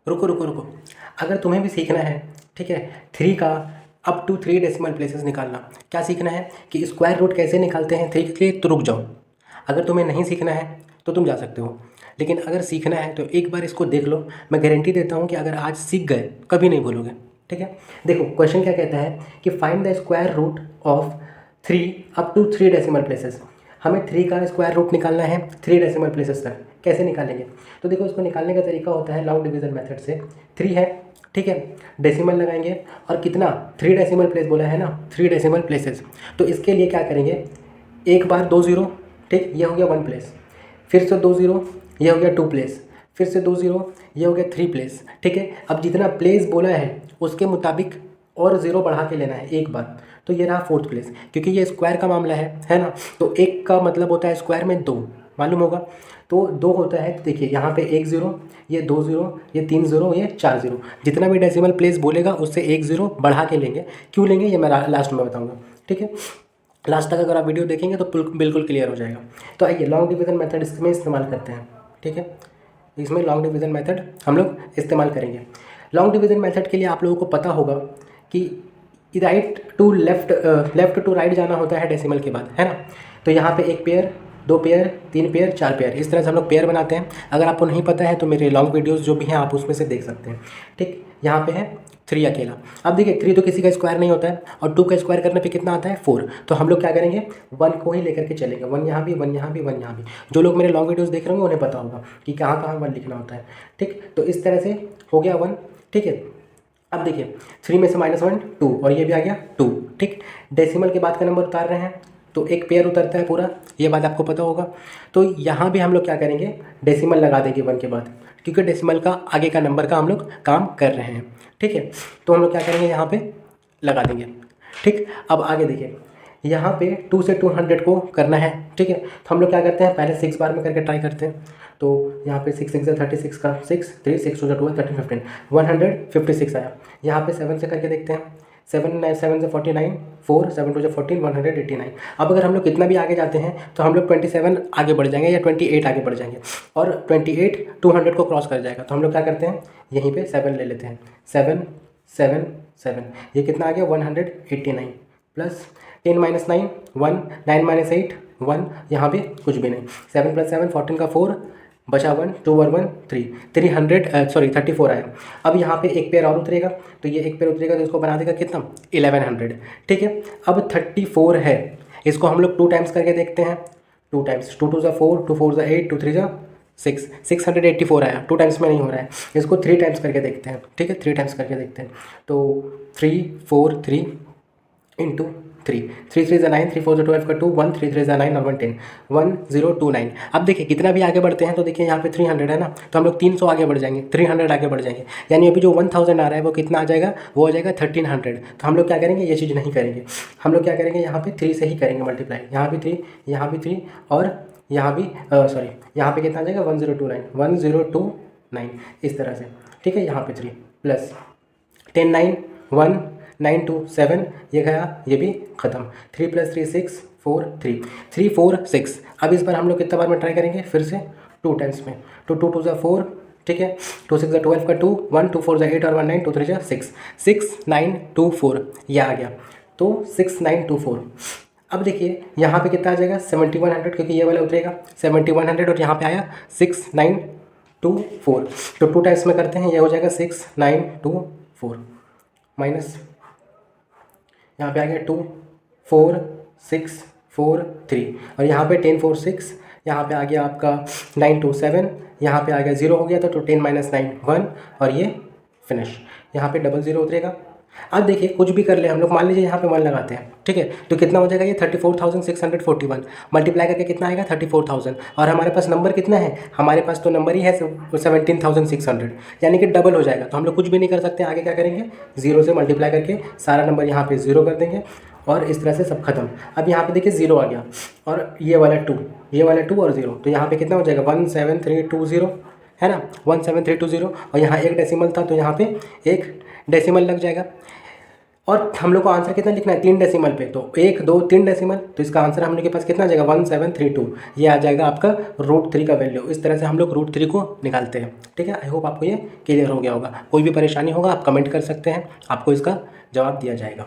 रुको रुको रुको, अगर तुम्हें भी सीखना है, ठीक है, 3 का अप टू 3 डेसिमल प्लेसेस निकालना, क्या सीखना है कि स्क्वायर रूट कैसे निकालते हैं 3 के लिए, तो रुक जाओ। अगर तुम्हें नहीं सीखना है तो तुम जा सकते हो, लेकिन अगर सीखना है तो एक बार इसको देख लो। मैं गारंटी देता हूँ कि अगर आज सीख गए कभी नहीं भूलोगे। ठीक है, देखो क्वेश्चन क्या कहता है कि find the square root of 3 up to 3 decimal places. हमें 3 का स्क्वायर रूट निकालना है 3 डेसिमल प्लेसेस तक। कैसे निकालेंगे? तो देखो इसको निकालने का तरीका होता है लॉन्ग डिवीजन मेथड से। 3 है, ठीक है, डेसिमल लगाएंगे और कितना 3 डेसिमल प्लेस बोला है ना, 3 डेसिमल प्लेसेस। तो इसके लिए क्या करेंगे, एक बार 2 ज़ीरो, ठीक, ये हो गया 1 प्लेस, फिर से 2 ज़ीरो, ये हो गया 2 प्लेस, फिर से 2 ज़ीरो, ये हो गया 3 प्लेस। ठीक है, अब जितना प्लेस बोला है उसके मुताबिक और ज़ीरो बढ़ा के लेना है एक बार। तो ये रहा 4th प्लेस, क्योंकि ये स्क्वायर का मामला है ना। तो एक का मतलब होता है स्क्वायर में 2, मालूम होगा। तो 2 होता है, देखिए यहाँ पे 1 ज़ीरो, ये 2 ज़ीरो, ये 3 ज़ीरो, ये 4 ज़ीरो। जितना भी डेसिमल प्लेस बोलेगा उससे 1 ज़ीरो बढ़ा के लेंगे। क्यों लेंगे ये मैं लास्ट में बताऊँगा। ठीक है, लास्ट तक अगर आप वीडियो देखेंगे तो बिल्कुल क्लियर हो जाएगा। तो आइए लॉन्ग डिवीज़न मेथड इसमें इस्तेमाल करते हैं। ठीक है, इसमें लॉन्ग डिवीज़न मेथड हम लोग इस्तेमाल करेंगे। लॉन्ग डिवीज़न मेथड के लिए आप लोगों को पता होगा कि right to left, left to right जाना होता है डेसिमल के बाद, है ना। तो यहाँ पे 1 पेयर, 2 पेयर, 3 पेयर, 4 पेयर, इस तरह से हम लोग पेयर बनाते हैं। अगर आपको नहीं पता है तो मेरे लॉन्ग वीडियोस जो भी हैं आप उसमें से देख सकते हैं। ठीक, यहाँ पे है 3 अकेला। अब देखिए 3 तो किसी का स्क्वायर नहीं होता है, और 2 का स्क्वायर करने पे कितना आता है 4। तो हम लोग क्या करेंगे, 1 को ही लेकर के चलेंगे। 1 यहाँ भी, 1 यहाँ भी, 1 यहाँ भी। जो लोग मेरे लॉन्ग वीडियोस देख रहे होंगे उन्हें पता होगा कि कहाँ कहाँ 1 लिखना होता है। ठीक, तो इस तरह से हो गया 1। ठीक है, अब देखिए 3 में से -1 2, और ये भी आ गया 2। ठीक, डेसिमल के बाद का नंबर उतार रहे हैं तो एक पेयर उतरता है पूरा, ये बात आपको पता होगा। तो यहाँ भी हम लोग क्या करेंगे, डेसिमल लगा देंगे 1 के बाद, क्योंकि डेसिमल का आगे का नंबर का हम लोग काम कर रहे हैं। ठीक है, तो हम लोग क्या करेंगे, यहाँ पे लगा देंगे। ठीक, अब आगे देखिए, यहाँ पे 2 से 200 को करना है। ठीक है, तो हम लोग क्या करते हैं, पहले 6 बार में करके ट्राई करते हैं। तो यहाँ पे 6 6 36 का 6, 3 6 2 12 13 15 156 आया। यहाँ पे 7 से करके देखते हैं, 7 7 से 49, 4 7 2 14 189। अब अगर हम लोग कितना भी आगे जाते हैं तो हम लोग 27 आगे बढ़ जाएंगे या 28 आगे बढ़ जाएंगे, और 28 200 को क्रॉस कर जाएगा। तो हम लोग क्या करते हैं, यहीं पे 7 ले लेते हैं। 7 7 7, ये कितना आ गया 189, प्लस 10 - 9 1, 9 - 8 1, यहाँ पे कुछ भी नहीं। 7 + 7 14 का 4, बचा 1, 2 और 1 3, 34 आया। अब यहाँ पे एक पेयर और उतरेगा, तो ये एक पेयर उतरेगा तो इसको बना देगा कितना 1100। ठीक है, अब 34 है, इसको हम लोग 2 टाइम्स करके देखते हैं। 2 टाइम्स, 2 2 ज़ा 4, 2 4 ज़ा 8, 2 3 ज़ा 6, 684 आया। 2 टाइम्स में नहीं हो रहा है, इसको 3 टाइम्स करके देखते हैं। ठीक है, 3 टाइम्स करके देखते हैं। तो 3 4 3 इंटू 3, 3 3 ज़ा 9, 3 4 ज़ा 12 का 2, 1 3 3 ज़ा 9 और 1 10, 1029। अब देखिए कितना भी आगे बढ़ते हैं तो देखिए यहाँ पे 300 है ना, तो हम लोग 300 आगे बढ़ जाएंगे, 300 आगे बढ़ जाएंगे। यानी अभी जो 1000 आ रहा है वो कितना आ जाएगा, वो हो जाएगा 1300। तो हम लोग क्या करेंगे, ये चीज़ नहीं करेंगे। हम लोग क्या करेंगे, यहाँ पे 3 से ही करेंगे मल्टीप्लाई। यहाँ भी 3, यहाँ भी 3, और यहाँ भी सॉरी, यहाँ पे कितना आ जाएगा 1029 इस तरह से। ठीक है, यहाँ पे 3 प्लस 10 9 1 9 2 7, ये गया, ये भी ख़त्म। 3 + 3 6 4 3 3 4 6। अब इस बार हम लोग कितना बार में ट्राई करेंगे, फिर से 2 टाइम्स में। तो 2 2 ज़ा 4, ठीक है, 2 6 ज़ा 12 का 2, 1 2 4 ज़ा 8 और 1 9, 2 3 ज़ा 6, 6 9 2 4, ये आ गया। तो 6 9 2 4। अब देखिए यहाँ पे कितना आ जाएगा 7100, क्योंकि ये वाला उतरेगा 7100, और यहाँ पे आया 6 9 2 4। तो 2 टाइम्स में करते हैं, ये हो जाएगा 6 9 2 4 माइनस, यहाँ पे आ गया 2 4 6 4 3, और यहाँ पे 10 4 6, यहाँ पे आ गया आपका 9 2 7, यहाँ पे आ गया 0 हो गया तो 10 - 9 1, और ये फिनिश। यहाँ पे 00 उतरेगा। अब देखिए कुछ भी कर ले हम लोग, मान लीजिए यहाँ पे 1 लगाते हैं। ठीक है, तो कितना हो जाएगा, ये 34,641 मल्टीप्लाई करके कितना आएगा 34,000, और हमारे पास नंबर कितना है, हमारे पास तो नंबर ही है 17,600, यानी कि डबल हो जाएगा। तो हम लोग कुछ भी नहीं कर सकते, आगे क्या करेंगे, 0 से मल्टीप्लाई करके सारा नंबर यहाँ पे 0 कर देंगे, और इस तरह से सब खत्म। अब यहाँ पे देखिए 0 आ गया, और ये वाला 2, ये वाला 2 और 0, तो यहाँ पे कितना हो जाएगा 17320, है ना, 17320, और यहाँ एक डेसिमल था तो यहाँ पे एक डेसिमल लग जाएगा। और हम लोग को आंसर कितना लिखना है 3 डेसिमल पे, तो 1 2 3 डेसिमल, तो इसका आंसर हम लोग के पास कितना आ जाएगा 1732। ये आ जाएगा आपका √3 का वैल्यू। इस तरह से हम लोग √3 को निकालते हैं। ठीक है, आई होप आपको ये क्लियर हो गया होगा। कोई भी परेशानी होगा आप कमेंट कर सकते हैं, आपको इसका जवाब दिया जाएगा।